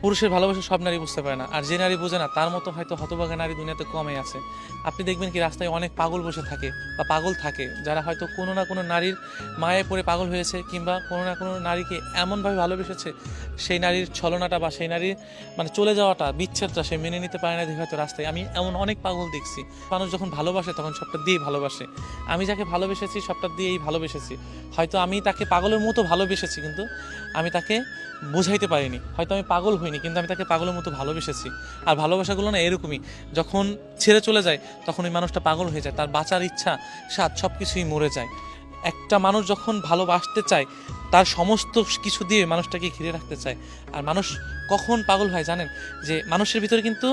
পুরুষের ভালোবাসা সব নারী বুঝতে পারে না, আর যে নারী বোঝে না তার মতো হয়তো হতভাগা নারী দুনিয়াতে কমই আছে। আপনি দেখবেন কি রাস্তায় অনেক পাগল বসে থাকে বা পাগল থাকে, যারা হয়তো কোনো না কোনো নারীর মায়ে পড়ে পাগল হয়েছে, কিংবা কোনো না কোনো নারীকে এমনভাবে ভালোবেসেছে সেই নারীর ছলনাটা বা সেই নারীর মানে চলে যাওয়াটা, বিচ্ছেদটা সে মেনে নিতে পারে না দেখে হয়তো রাস্তায়। আমি এমন অনেক পাগল দেখছি। মানুষ যখন ভালোবাসে তখন সবটা দিয়েই ভালোবাসে। আমি যাকে ভালোবেসেছি সবটা দিয়েই ভালোবেসেছি। হয়তো আমি তাকে পাগলের মতো ভালোবেসেছি, কিন্তু আমি তাকে বোঝাইতে পারিনি। হয়তো আমি পাগল হইনি, কিন্তু আমি তাকে পাগলের মতো ভালোবেসেছি। আর ভালোবাসাগুলো না এরকমই, যখন ছেড়ে চলে যায় তখন ওই মানুষটা পাগল হয়ে যায়, তার বাঁচার ইচ্ছা স্বাদ সব কিছুই মরে যায়। একটা মানুষ যখন ভালোবাসতে চায় তার সমস্ত কিছু দিয়ে মানুষটাকে ঘিরে রাখতে চায়। আর মানুষ কখন পাগল হয় জানেন? যে মানুষের ভিতরে কিন্তু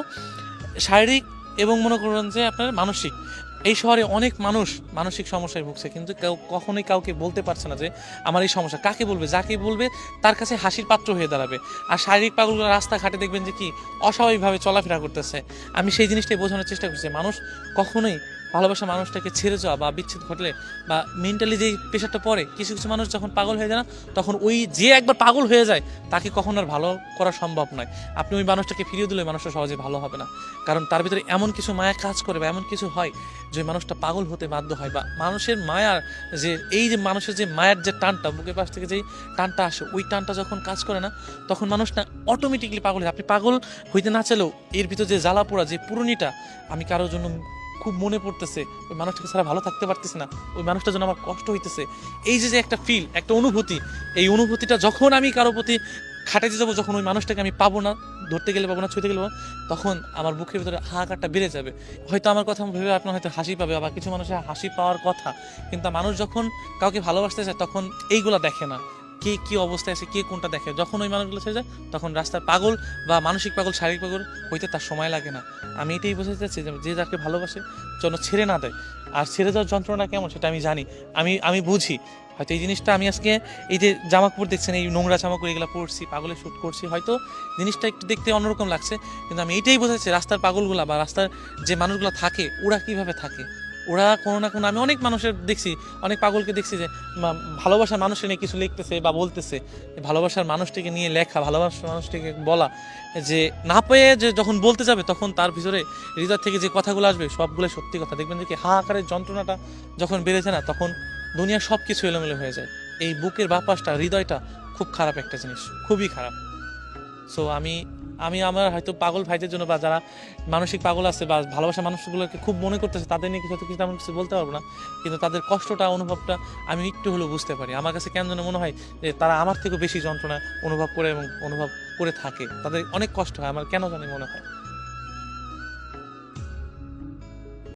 শারীরিক এবং মনে করেন যে আপনার মানসিক, এই শহরে অনেক মানুষ মানসিক সমস্যায় ভুগছে, কিন্তু কেউ কখনোই কাউকে বলতে পারছে না যে আমার এই সমস্যা। কাকে বলবে? যাকে বলবে তার কাছে হাসির পাত্র হয়ে দাঁড়াবে। আর শারীরিক পাগলগুলো রাস্তাঘাটে দেখবেন যে কি অস্বাভাবিকভাবে চলাফেরা করতেছে। আমি সেই জিনিসটাই বোঝানোর চেষ্টা করছি, মানুষ কখনোই ভালোবাসা মানুষটাকে ছেড়ে যাওয়া বা বিচ্ছেদ ঘটলে বা মেন্টালি যেই প্রেশারটা পড়ে, কিছু কিছু মানুষ যখন পাগল হয়ে যায় না, তখন ওই যে একবার পাগল হয়ে যায় তাকে কখনো আর ভালো করা সম্ভব নয়। আপনি ওই মানুষটাকে ফিরিয়ে দিলে মানুষটা সহজে ভালো হবে না, কারণ তার ভিতরে এমন কিছু মায়া কাজ করে বা এমন কিছু হয় যে মানুষটা পাগল হতে বাধ্য হয়। বা মানুষের মায়ার যে এই যে মানুষের যে মায়ের যে টানটা, বুকের পাশ থেকে যেই টানটা আসে, ওই টানটা যখন কাজ করে না, তখন মানুষ না অটোমেটিকলি পাগল হয়। আপনি পাগল হইতে না চাইলেও এর ভিতর যে জ্বালা পোড়া, যে পুরনিটা, আমি কারোর জন্য খুব মনে পড়তেছে, ওই মানুষটাকে ছাড়া ভালো থাকতে পারতেছে না, ওই মানুষটার জন্য আমার কষ্ট হইতেছে, এই যে যে একটা ফিল, একটা অনুভূতি, এই অনুভূতিটা যখন আমি কারো প্রতি খাটাইতে যাবো, যখন ওই মানুষটাকে আমি পাবো না, ধরতে গেলে পাবো না, ছুঁতে গেলে পাবো না, তখন আমার বুকের ভিতরে হাহাকারটা বেড়ে যাবে। হয়তো আমার কথা ভেবে আপনার হয়তো হাসি পাবে, আবার কিছু মানুষের হাসি পাওয়ার কথা, কিন্তু মানুষ যখন কাউকে ভালোবাসতে চায় তখন এইগুলা দেখে না, কে কি অবস্থায় আছে, কে কোনটা দেখে। যখন ওই মানুষগুলো ছেড়ে যায় তখন রাস্তার পাগল বা মানসিক পাগল, শারীরিক পাগল হইতে তার সময় লাগে না। আমি এটাই বোঝাতে চাচ্ছি যে যাকে ভালোবাসে যেন ছেড়ে না দেয়। আর ছেড়ে যাওয়ার যন্ত্রণা কেমন সেটা আমি জানি, আমি বুঝি। হয়তো এই জিনিসটা আমি আজকে এই যে জামা কাপড় দেখছেন, এই নোংরা জামা কাপড় এগুলো পরছি, পাগলের শ্যুট করছি, হয়তো জিনিসটা একটু দেখতে অন্যরকম লাগছে, কিন্তু আমি এইটাই বোঝাচ্ছি রাস্তার পাগলগুলা বা রাস্তার যে মানুষগুলো থাকে ওরা কিভাবে থাকে। ওরা কোনো না কোনো, আমি অনেক মানুষের দেখছি, অনেক পাগলকে দেখছি যে ভালোবাসার মানুষের নিয়ে কিছু লিখতেছে বা বলতেছে, ভালোবাসার মানুষটিকে নিয়ে লেখা, ভালোবাসার মানুষটিকে বলা, যে না পেয়ে যে যখন বলতে যাবে তখন তার ভিতরে হৃদয় থেকে যে কথাগুলো আসবে সবগুলো সত্যি কথা। দেখবেন যে কি হাহাকারের যন্ত্রণাটা যখন বেড়েছে না, তখন দুনিয়ার সব কিছু এলোমেলো হয়ে যায়। এই বুকের বাপাসটা, হৃদয়টা খুব খারাপ একটা জিনিস, খুবই খারাপ। সো আমি আমি আমার হয়তো পাগল ভাইদের জন্য বা যারা মানসিক পাগল আছে বা ভালোবাসা মানুষগুলোকে খুব মনে করতেছে, তাদের নিয়ে কিছু কিছু তেমন কিছু বলতে পারবো না, কিন্তু তাদের কষ্টটা, অনুভবটা আমি একটু হলেও বুঝতে পারি। আমার কাছে কেন যেন মনে হয় যে তারা আমার থেকেও বেশি যন্ত্রণা অনুভব করে এবং অনুভব করে থাকে, তাদের অনেক কষ্ট হয়, আমার কেন জানি মনে হয়।